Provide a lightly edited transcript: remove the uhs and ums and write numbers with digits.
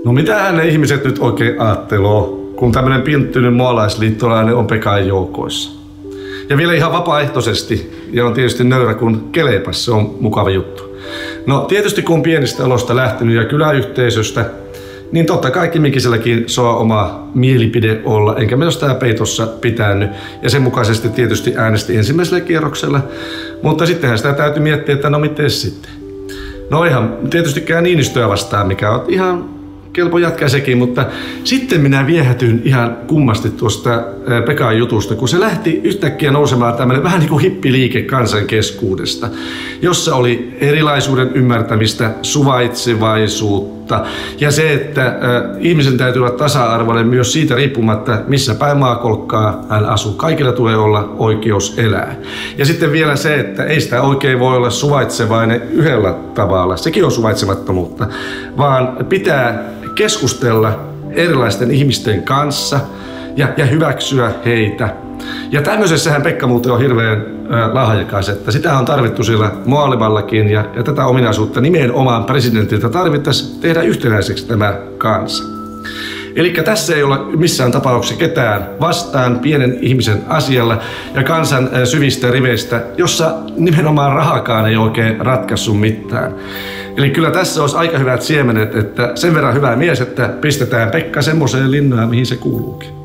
No mitähän ne ihmiset nyt oikein ajatteloo, kun tämmönen pinttynyt mualaisliittolainen on Pekan joukoissa. Ja vielä ihan vapaaehtoisesti, ja on tietysti nöyrä kun kelepas, se on mukava juttu. No tietysti kun on pienistä olosta lähtenyt ja kyläyhteisöstä, niin totta kai Kimikiselläkin saa oma mielipide olla, enkä me jostain peitossa pitänyt. Ja sen mukaisesti tietysti äänesti ensimmäisellä kierroksella, mutta sittenhän sitä täytyy miettiä, että no miten sitten. No ihan tietystikään Niinistöä vastaan, mikä on ihan kelpo jätkä sekin, mutta sitten minä viehätyin ihan kummasti tuosta Pekan jutusta, kun se lähti yhtäkkiä nousemaan tämmöinen vähän niin kuin hippiliike kansan keskuudesta, jossa oli erilaisuuden ymmärtämistä, suvaitsevaisuutta ja se, että ihmisen täytyy olla tasa-arvoinen myös siitä riippumatta, missä päin maakolkkaa hän asuu. Kaikilla tulee olla oikeus elää. Ja sitten vielä se, että ei sitä oikein voi olla suvaitsevainen yhdellä tavalla, sekin on suvaitsemattomuutta, vaan pitää keskustella erilaisten ihmisten kanssa ja hyväksyä heitä. Ja tämmöisessähän Pekka muuten on hirveän lahjakas, että sitä on tarvittu siellä maailmallakin ja tätä ominaisuutta nimenomaan presidentiltä tarvittaisiin tehdä yhtenäiseksi tämä kansa. Eli tässä ei ole missään tapauksessa ketään vastaan pienen ihmisen asialla ja kansan syvistä riveistä, jossa nimenomaan rahakaan ei oikein ratkaissut mitään. Eli kyllä tässä olisi aika hyvät siemenet, että sen verran hyvä mies, että pistetään Pekka semmoiseen linnaan, mihin se kuuluukin.